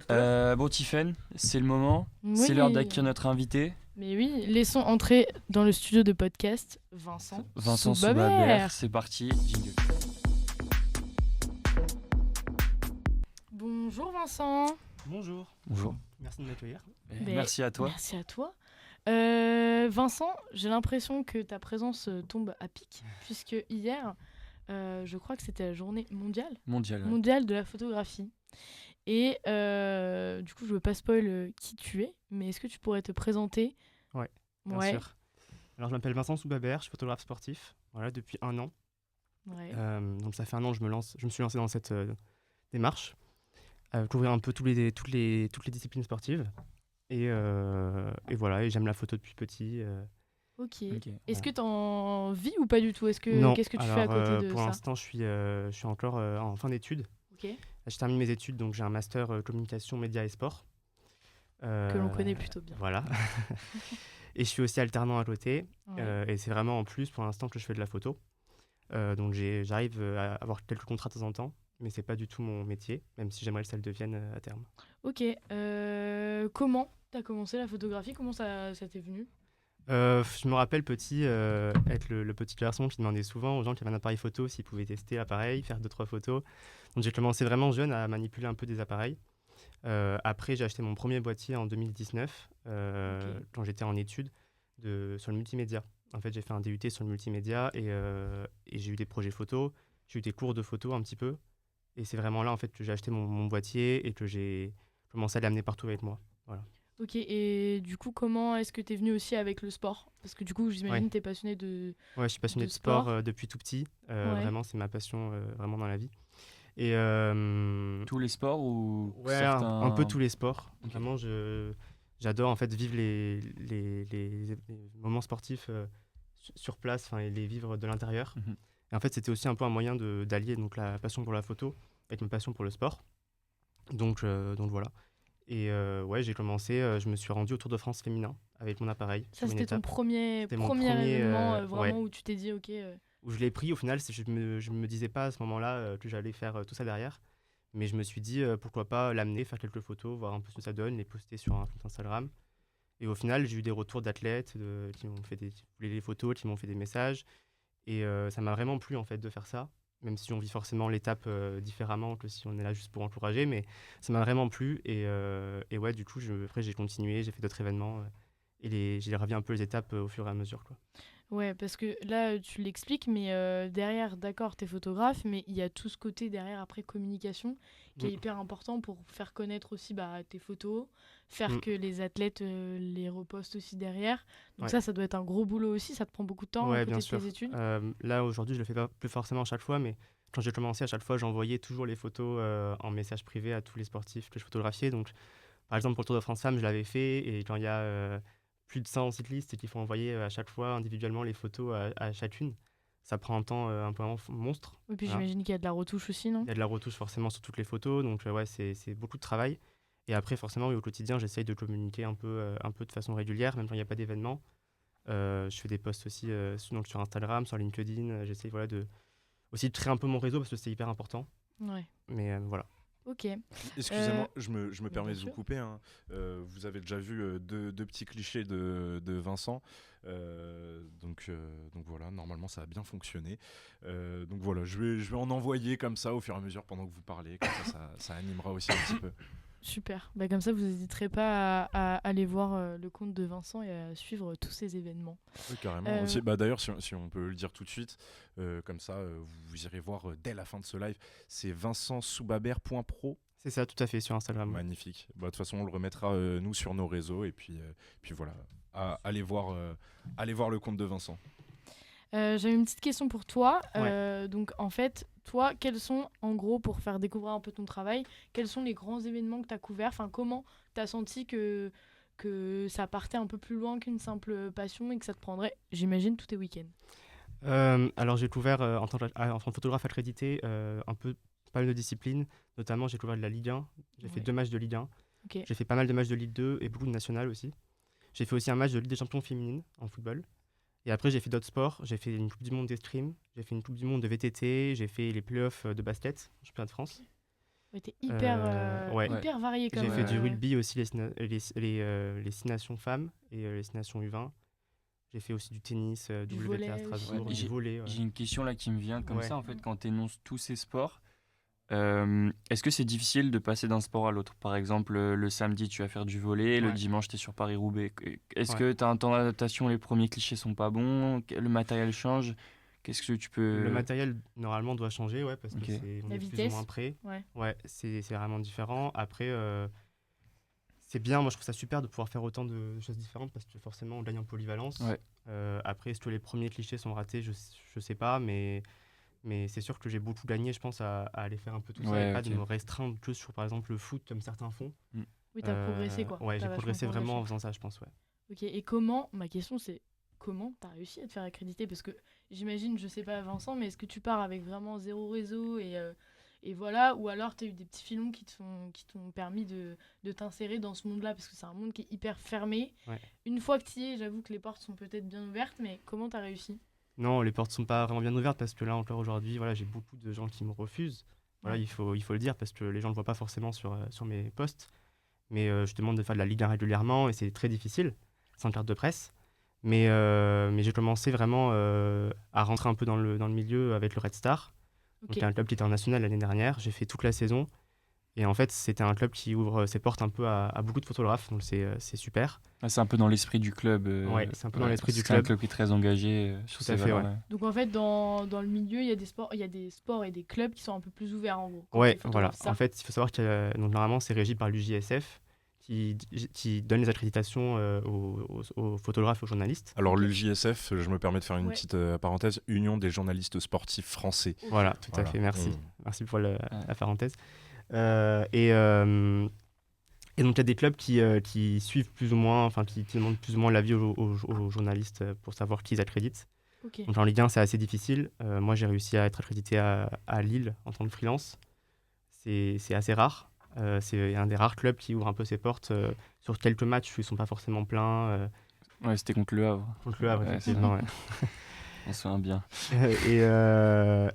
Bon, Tiffen, c'est le moment. Oui. C'est l'heure d'accueillir notre invité, Mais oui, laissons entrer dans le studio de podcast Vincent Soubabert. C'est parti, jingle. Bonjour Vincent. Bonjour. Bonjour. Merci de m'accueillir. Merci à toi. Merci à toi. Vincent, j'ai l'impression que ta présence tombe à pic, puisque hier, je crois que c'était la journée mondiale de la photographie. Et du coup, je veux pas spoil qui tu es, mais est-ce que tu pourrais te présenter? Ouais, bien sûr. Alors, je m'appelle Vincent Soubabert, je suis photographe sportif, voilà, depuis 1 an. Ouais. Donc, ça fait 1 an que je me suis lancé dans cette démarche, couvrir un peu toutes les disciplines sportives. Et voilà, et j'aime la photo depuis petit. Ok. Ok. Est-ce que tu en vis ou pas du tout? Non, Qu'est-ce que tu fais à côté de pour ça? l'instant, je suis encore en fin d'études. Ok. Je termine mes études, donc j'ai un master communication, médias et sport. Que l'on connaît plutôt bien. Voilà. Et je suis aussi alternant à côté. Ouais. Et c'est vraiment en plus pour l'instant que je fais de la photo. Donc j'arrive à avoir quelques contrats de temps en temps, mais c'est pas du tout mon métier, même si j'aimerais que ça le devienne à terme. Ok. Comment t'as commencé la photographie? Comment ça t'est venu? Je me rappelle petit, être le petit garçon qui demandait souvent aux gens qui avaient un appareil photo s'ils pouvaient tester l'appareil, faire 2-3 photos. Donc j'ai commencé vraiment jeune à manipuler un peu des appareils. Après, j'ai acheté mon premier boîtier en 2019, quand j'étais en études sur le multimédia. En fait, j'ai fait un DUT sur le multimédia et j'ai eu des projets photos, j'ai eu des cours de photo un petit peu. Et c'est vraiment là en fait, que j'ai acheté mon boîtier et que j'ai commencé à l'amener partout avec moi. Voilà. Ok, et du coup, comment est-ce que t'es venu aussi avec le sport? Parce que du coup, j'imagine que t'es passionné de... Ouais, je suis passionné de de sport sport. depuis tout petit. Ouais. Vraiment, c'est ma passion vraiment dans la vie. Et Tous les sports ou ouais, certains... un peu tous les sports. Ok. Vraiment, j'adore en fait vivre les moments sportifs sur place, et les vivre de l'intérieur. Mhm. Et en fait, c'était aussi un peu un moyen d'allier donc la passion pour la photo avec ma passion pour le sport. Donc voilà. Et ouais, j'ai commencé, je me suis rendu au Tour de France féminin avec mon appareil. Ça, sur une c'était ton étape. premier C'était mon premier, événement vraiment ouais. où tu t'es dit, ok... Où je l'ai pris, au final, je me disais pas à ce moment-là que j'allais faire tout ça derrière. Mais je me suis dit, pourquoi pas l'amener, faire quelques photos, voir un peu ce que ça donne, les poster sur un compte Instagram. Et au final, j'ai eu des retours d'athlètes qui voulaient les photos, qui m'ont fait des messages. Et ça m'a vraiment plu, en fait, de faire ça. Même si on vit forcément l'étape différemment que si on est là juste pour encourager. Mais ça m'a vraiment plu. Et ouais, du coup, après, j'ai continué, j'ai fait d'autres événements. Et j'ai revu un peu les étapes au fur et à mesure, quoi. Ouais, parce que là, tu l'expliques, mais derrière, d'accord, t'es photographe, mais il y a tout ce côté derrière, après, communication, qui est hyper important pour faire connaître aussi tes photos, faire que les athlètes les repostent aussi derrière. Donc Ouais. ça doit être un gros boulot aussi, ça te prend beaucoup de temps à Ouais, côté bien de sûr. tes études. Là, aujourd'hui, je le fais pas plus forcément à chaque fois, mais quand j'ai commencé, à chaque fois, j'envoyais toujours les photos en message privé à tous les sportifs que je photographiais. Donc, par exemple, pour le Tour de France Femmes, je l'avais fait, et quand il y a plus de 100 cyclistes et qu'il faut envoyer à chaque fois individuellement les photos à chacune, ça prend un temps un peu vraiment monstre. Et puis Voilà. j'imagine qu'il y a de la retouche aussi, non? Il y a de la retouche forcément sur toutes les photos, donc ouais, c'est beaucoup de travail. Et après, forcément, oui, au quotidien, j'essaye de communiquer un peu de façon régulière, même quand il n'y a pas d'événement. Je fais des posts aussi donc sur Instagram, sur LinkedIn. J'essaye aussi de créer un peu mon réseau parce que c'est hyper important. Ouais. Mais voilà. Ok. Excusez-moi, je me permets bien de vous sûr. couper. Hein. Vous avez déjà vu deux petits clichés de Vincent. Donc voilà, normalement ça a bien fonctionné. Donc voilà, je vais en envoyer comme ça au fur et à mesure pendant que vous parlez. Comme ça animera aussi un petit peu. Super. Comme ça, vous n'hésiterez pas à aller voir le compte de Vincent et à suivre tous ces événements. Oui, carrément. D'ailleurs, si on peut le dire tout de suite, comme ça, vous irez voir dès la fin de ce live. C'est vincentsoubabert.pro. C'est ça, tout à fait, sur Instagram. Magnifique. De toute façon, on le remettra nous sur nos réseaux et puis voilà. Allez voir le compte de Vincent. J'avais une petite question pour toi. Ouais. Donc en fait, toi, quels sont, en gros, pour faire découvrir un peu ton travail, quels sont les grands événements que tu as couverts? Enfin, comment tu as senti que ça partait un peu plus loin qu'une simple passion et que ça te prendrait, j'imagine, tous tes week-ends? Alors, j'ai couvert en tant que photographe accrédité pas mal de disciplines. Notamment, j'ai couvert de la Ligue 1. J'ai fait Ouais. 2 matchs de Ligue 1. Ok. J'ai fait pas mal de matchs de Ligue 2 et beaucoup de nationales aussi. J'ai fait aussi un match de Ligue des Champions féminine en football. Et après, j'ai fait d'autres sports. J'ai fait une Coupe du Monde d'escrime, j'ai fait une Coupe du Monde de VTT, j'ai fait les playoffs de basket, championnat de France. Ouais, t'es hyper varié quand J'ai même. fait du rugby aussi, les 6 nations femmes et les 6 nations U20. J'ai fait aussi du tennis, Du WTA volley à Strasbourg, aussi. du volley. J'ai une question là qui me vient comme Ouais. ça, en fait, quand tu énonces tous ces sports. Est-ce que c'est difficile de passer d'un sport à l'autre? Par exemple, le samedi, tu vas faire du volley, le Ouais. dimanche, tu es sur Paris-Roubaix. Est-ce Ouais. que tu as un temps d'adaptation, les premiers clichés sont pas bons, le matériel change? Qu'est-ce que tu peux... Le matériel, normalement, doit changer, parce Ok. que on La est plus ou vitesse. moins près. Ouais. Ouais, c'est vraiment différent. Après, c'est bien, moi je trouve ça super de pouvoir faire autant de choses différentes parce que forcément on gagne en polyvalence. Ouais. Après, est-ce que les premiers clichés sont ratés? Je sais pas, mais c'est sûr que j'ai beaucoup gagné, je pense, à aller faire un peu tout ça Ouais, et pas ok. de me restreindre que sur, par exemple, le foot comme certains font. Oui, t'as progressé quoi. Ouais, T'as j'ai vachement progressé vraiment en progressé. faisant ça, je pense, ouais. Ok, et ma question c'est, comment t'as réussi à te faire accréditer? Parce que j'imagine, je sais pas Vincent, mais est-ce que tu pars avec vraiment zéro réseau et voilà, ou alors t'as eu des petits filons qui t'ont permis de t'insérer dans ce monde-là, parce que c'est un monde qui est hyper fermé. Ouais. Une fois que t'y es, j'avoue que les portes sont peut-être bien ouvertes, mais comment t'as réussi? Non, les portes sont pas vraiment bien ouvertes parce que là encore aujourd'hui, voilà, j'ai beaucoup de gens qui me refusent. Voilà, Ouais. il faut le dire parce que les gens ne le voient pas forcément sur mes posts. Mais je demande de faire de la Ligue 1 régulièrement et c'est très difficile, sans carte de presse. Mais j'ai commencé vraiment à rentrer un peu dans le milieu avec le Red Star. Ok. Donc un club qui était en national l'année dernière. J'ai fait toute la saison. Et en fait, c'était un club qui ouvre ses portes un peu à beaucoup de photographes. Donc c'est super. Ah, c'est un peu dans l'esprit du club. Ouais, c'est un peu dans l'esprit du C'est un club. club qui est très engagé sur Tout ces à fait, valeurs-là. Donc en fait, dans le milieu, il y a des sports et des clubs qui sont un peu plus ouverts en gros. quand Ouais, t'es photographe, voilà. c'est ça? En fait, il faut savoir que donc, normalement, c'est régi par l'UJSF qui donne les accréditations aux photographes et aux journalistes. Alors Ok. l'UJSF, je me permets de faire une Ouais. petite parenthèse, Union des journalistes sportifs français. Voilà, tout Voilà. à fait, merci. On- Merci pour la parenthèse. Et donc, il y a des clubs qui suivent plus ou moins, enfin, qui demandent plus ou moins l'avis aux journalistes pour savoir qui ils accréditent. Ok. Donc, en Ligue 1, c'est assez difficile. Moi, j'ai réussi à être accrédité à Lille en tant que freelance. C'est assez rare. C'est un des rares clubs qui ouvre un peu ses portes sur quelques matchs où ils ne sont pas forcément pleins. Ouais, c'était contre Le Havre. Contre le Havre, Ouais, effectivement. Ouais. On se souvient bien.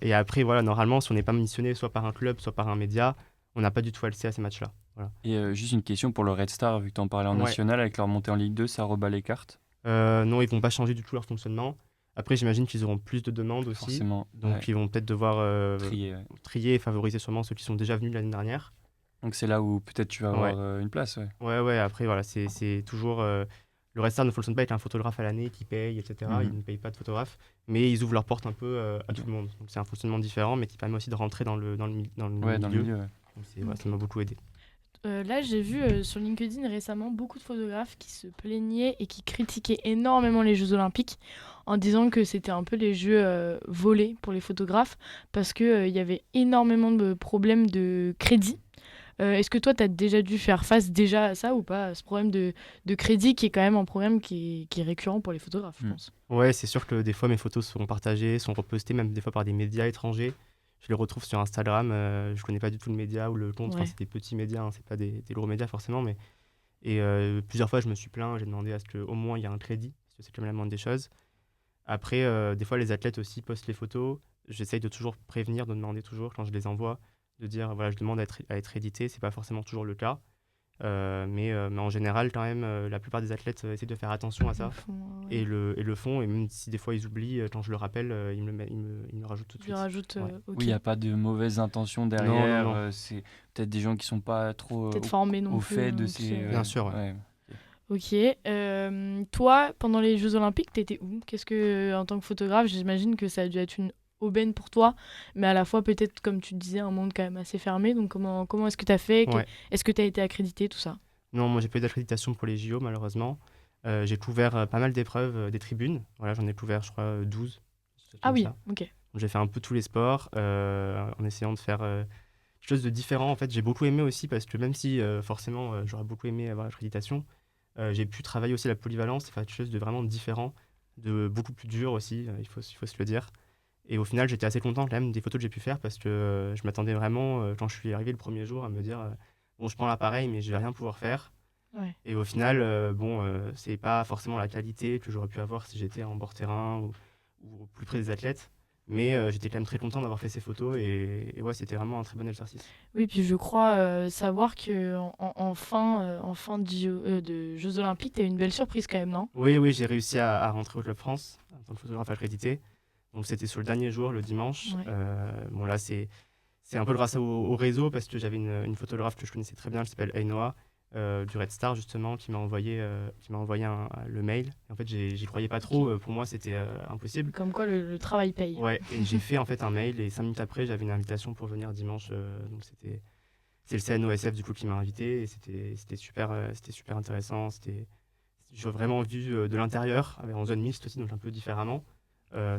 Et après, voilà, normalement, si on n'est pas missionné soit par un club, soit par un média, on n'a pas du tout accès à ces matchs-là. Voilà. Et juste une question pour le Red Star, vu que tu en parlais en Ouais. national, avec leur montée en Ligue 2, ça rebat les cartes? Non, ils vont pas changer du tout leur fonctionnement. Après, j'imagine qu'ils auront plus de demandes aussi. Forcément. Donc, ouais. ils vont peut-être devoir Trier, ouais. trier et favoriser sûrement ceux qui sont déjà venus l'année dernière. Donc c'est là où peut-être tu vas avoir une place. Ouais. Ouais, après, voilà, c'est toujours... le Red Star ne fonctionne pas avec un photographe à l'année qui paye, etc. Mhm. Ils ne payent pas de photographe, mais ils ouvrent leurs portes un peu à Ok. tout le monde. Donc, c'est un fonctionnement différent, mais qui permet aussi de rentrer dans le Ouais, milieu. dans le milieu. Ouais. Donc, voilà, ça m'a beaucoup aidé. Là, j'ai vu sur LinkedIn récemment beaucoup de photographes qui se plaignaient et qui critiquaient énormément les Jeux Olympiques en disant que c'était un peu les jeux volés pour les photographes parce qu'il y avait énormément de problèmes de crédit. Est-ce que toi, tu as déjà dû faire face déjà à ça ou pas, à ce problème de crédit qui est quand même un problème qui est récurrent pour les photographes, je pense. Ouais, c'est sûr que des fois, mes photos sont partagées, sont repostées, même des fois par des médias étrangers. Je les retrouve sur Instagram. Je connais pas du tout le média ou le compte. Ouais. Enfin, c'est des petits médias, hein, c'est pas des gros médias forcément. Et plusieurs fois, je me suis plaint. J'ai demandé à ce qu'au moins il y ait un crédit, parce que c'est quand même la moindre des choses. Après, des fois, les athlètes aussi postent les photos. J'essaye de toujours prévenir, de demander toujours quand je les envoie, de dire voilà, je demande à être édité. C'est pas forcément toujours le cas. Mais en général, quand même, la plupart des athlètes essaient de faire attention à ça. Ouais. Et le font, et même si des fois ils oublient, quand je le rappelle, ils me le rajoutent tout de Tu suite. rajoutes, Ouais. ok. Oui, il n'y a pas de mauvaises intentions derrière. non. C'est peut-être des gens qui sont pas trop Peut-être formés non au plus. fait de tu ces. sais. Bien sûr, ouais. Ouais. Ok. Toi, pendant les Jeux Olympiques, t'étais où? Qu'est-ce que, en tant que photographe, j'imagine que ça a dû être une aubaine pour toi, mais à la fois peut-être, comme tu disais, un monde quand même assez fermé. Donc comment est-ce que tu as fait? Ouais. Est-ce que tu as été accrédité, tout ça? Non, moi j'ai pas eu d'accréditation pour les JO malheureusement. J'ai couvert pas mal d'épreuves des tribunes. Voilà, j'en ai couvert, je crois, 12. Ah comme oui, ça. ok. Donc, j'ai fait un peu tous les sports en essayant de faire quelque chose de différent. En fait, j'ai beaucoup aimé aussi parce que même si forcément j'aurais beaucoup aimé avoir l'accréditation, j'ai pu travailler aussi la polyvalence et faire quelque chose de vraiment différent, de beaucoup plus dur aussi, il faut se le dire. Et au final, j'étais assez content quand même des photos que j'ai pu faire parce que je m'attendais vraiment, quand je suis arrivé le premier jour, à me dire bon, je prends l'appareil, mais je vais rien pouvoir faire. Ouais. Et au final, c'est pas forcément la qualité que j'aurais pu avoir si j'étais en bord terrain ou au plus près des athlètes. Mais j'étais quand même très content d'avoir fait ces photos et ouais, c'était vraiment un très bon exercice. Oui, puis je crois savoir qu'en fin de Jeux Olympiques, tu as eu une belle surprise quand même, non? Oui, j'ai réussi à rentrer au Club France en tant que photographe accrédité. Donc c'était sur le dernier jour, le dimanche. Ouais. Bon là, c'est un peu grâce au réseau parce que j'avais une photographe que je connaissais très bien, qui s'appelle Ainoa, du Red Star justement, qui m'a envoyé le mail. Et en fait, j'y croyais pas trop. Pour moi, c'était impossible. Comme quoi, le travail paye. Ouais, et j'ai fait en fait un mail et 5 minutes après, j'avais une invitation pour venir dimanche. Donc c'est le CNOSF du coup qui m'a invité et c'était super intéressant. J'ai vraiment vu de l'intérieur, en zone mixte aussi, donc un peu différemment.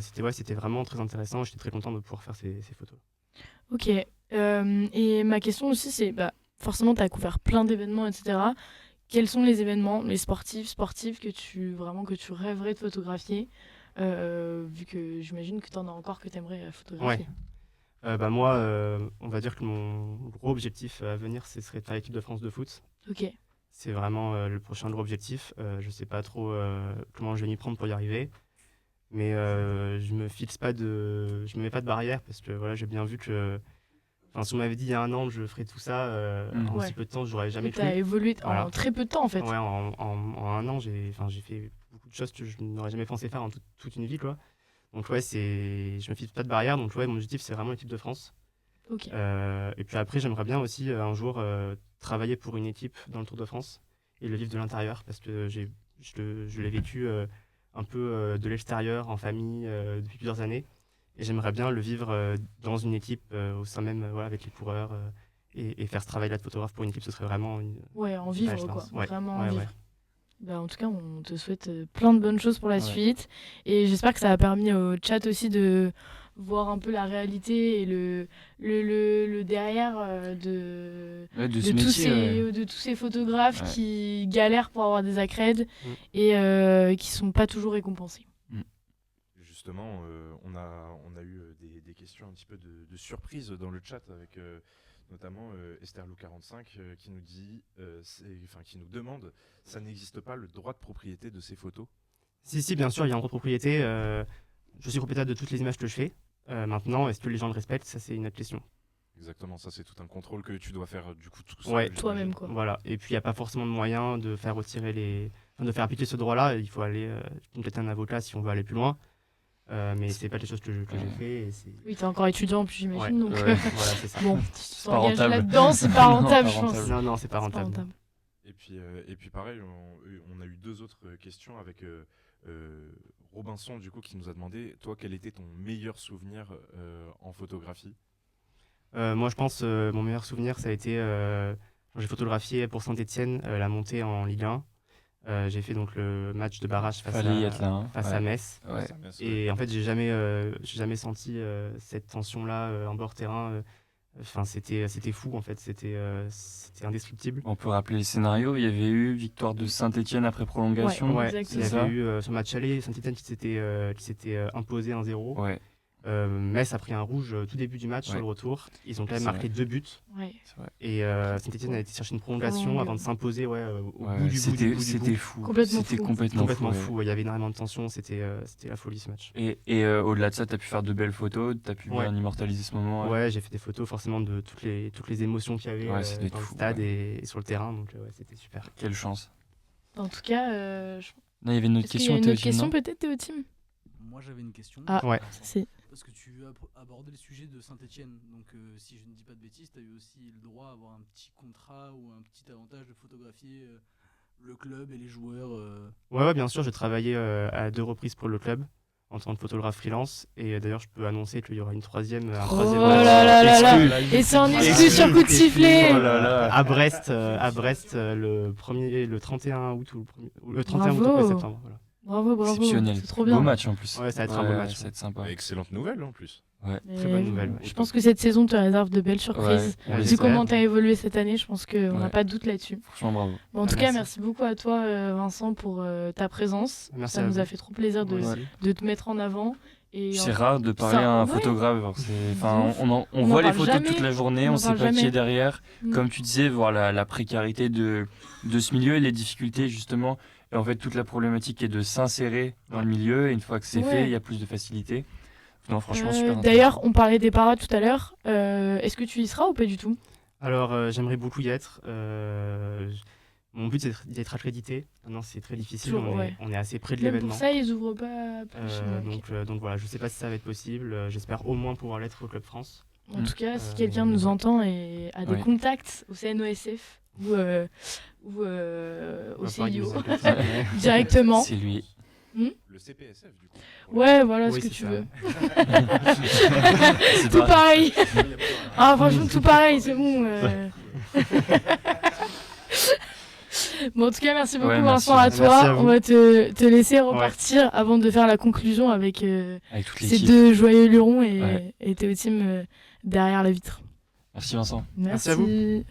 C'était vraiment très intéressant. J'étais très content de pouvoir faire ces photos. Ok. Et ma question aussi, c'est forcément, tu as couvert plein d'événements, etc. Quels sont les événements, les sportives que tu rêverais de photographier, vu que j'imagine que tu en as encore que tu aimerais photographier. Moi, on va dire que mon gros objectif à venir, ce serait de faire l'équipe de France de foot. Ok. C'est vraiment le prochain gros objectif. Je sais pas trop comment je vais m'y prendre pour y arriver. Mais je me mets pas de barrière parce que voilà, j'ai bien vu que si on m'avait dit il y a un an que je ferais tout ça, en si peu de temps, j'aurais jamais cru. Tu as évolué Voilà. en très peu de temps en fait. Ouais, en un an, j'ai fait beaucoup de choses que je n'aurais jamais pensé faire en toute une vie, quoi. Donc ouais, je me fixe pas de barrière. Donc ouais, mon objectif, c'est vraiment l'équipe de France. Ok. Et puis après, j'aimerais bien aussi un jour travailler pour une équipe dans le Tour de France et le vivre de l'intérieur parce que je l'ai vécu un peu de l'extérieur, en famille, depuis plusieurs années. Et j'aimerais bien le vivre dans une équipe, au sein même, avec les coureurs, et faire ce travail-là de photographe pour une équipe, ce serait vraiment en vivre, quoi. Ouais. Vraiment Ouais, en vivre. ouais. En tout cas, on te souhaite plein de bonnes choses pour la suite. Et j'espère que ça a permis au chat aussi de voir un peu la réalité et le derrière de tous ces photographes qui galèrent pour avoir des accrèdes et qui sont pas toujours récompensés. Justement, on a eu des questions un petit peu de surprise dans le chat avec notamment Esther Lou 45 qui nous dit, qui nous demande, ça n'existe pas le droit de propriété de ces photos? Si, bien sûr, il y a un droit de propriété. Je suis propriétaire de toutes les images que je fais. Maintenant, est-ce que les gens le respectent? Ça, c'est une autre question. Exactement, ça c'est tout un contrôle que tu dois faire du coup tout seul. Ouais, toi-même quoi. Voilà, et puis il n'y a pas forcément de moyen de faire de faire appliquer ce droit-là. Il faut aller contacter un avocat si on veut aller plus loin. Mais c'est pas des choses que j'ai fait. Oui, t'es encore étudiant en plus, j'imagine. Donc voilà, c'est ça. Bon, tu t'engages là-dedans, c'est pas rentable, je pense. Non, c'est pas rentable. Et puis pareil, on a eu 2 autres questions avec Robinson du coup qui nous a demandé, toi, quel était ton meilleur souvenir en photographie? Moi, je pense mon meilleur souvenir, ça a été quand j'ai photographié pour Saint-Etienne la montée en Ligue 1. J'ai fait donc le match de barrage face à Metz. Ouais. Et en fait, j'ai jamais senti cette tension-là en bord terrain. C'était fou en fait, c'était indescriptible. On peut rappeler le scénario, il y avait eu victoire de Saint-Etienne après prolongation. Il y avait eu sur match aller Saint-Etienne qui s'était imposé 1-0. Ouais. Metz a pris un rouge tout début du match sur le retour. Ils ont quand même marqué 2 buts. Ouais. Et Saint-Etienne a été chercher une prolongation avant de s'imposer au bout du bout. C'était fou. C'était complètement fou. Il y avait énormément de tension. C'était la folie ce match. Et au-delà de ça, tu as pu faire de belles photos. Tu as pu bien immortaliser ce moment. Ouais, j'ai fait des photos forcément de toutes les émotions qu'il y avait dans le stade et sur le terrain. Donc c'était super. Quelle chance. En tout cas, il y avait une autre question. Une autre question peut-être, Théotime? Moi j'avais une question. C'est... Parce que tu as abordé le sujet de Saint-Etienne. Donc si je ne dis pas de bêtises, tu as eu aussi le droit à avoir un petit contrat ou un petit avantage de photographier le club et les joueurs. Ouais, bien sûr, j'ai travaillé à 2 reprises pour le club en tant que photographe freelance. Et d'ailleurs, je peux annoncer qu'il y aura un troisième match. Et c'est en exclu sur coup de sifflet. À Brest, le 31 août ou le 31 août ou septembre. Voilà. Bravo, exceptionnel. C'est trop bien. Beau match en plus. Ouais, ça va être un beau match. Ça va être sympa. Excellente nouvelle en plus. Ouais. Très bonne nouvelle. Je pense que cette saison te réserve de belles surprises. Vu comment tu as évolué cette année, je pense qu'on n'a pas de doute là-dessus. Franchement, bravo. En tout cas, merci beaucoup à toi, Vincent, pour ta présence. Merci ça nous a fait trop plaisir de te mettre en avant. C'est rare de parler à un photographe. On voit les photos toute la journée, on sait pas qui est derrière. Comme tu disais, voir la précarité de ce milieu et les difficultés justement. Et en fait, toute la problématique est de s'insérer dans le milieu. Et une fois que c'est fait, il y a plus de facilité. Non, franchement, super. D'ailleurs, on parlait des paras tout à l'heure. Est-ce que tu y seras ou pas du tout? Alors, j'aimerais beaucoup y être. Mon but, c'est d'être accrédité. Maintenant, c'est très difficile. On est assez près de l'événement. Pour ça, ils ouvrent pas plus. Donc voilà, je sais pas si ça va être possible. J'espère au moins pouvoir l'être au Club France. En tout cas, si quelqu'un nous entend et a des contacts au CNOSF ou au CIO directement. C'est lui. Le CPSF, du coup. Ouais, voilà ce que tu veux. C'est tout pareil. Franchement, tout pareil, c'est bon. Bon, en tout cas, merci beaucoup, Vincent, à toi. On va te laisser repartir avant de faire la conclusion avec ces deux joyeux lurons et Théotime derrière la vitre. Merci, Vincent. Merci à vous.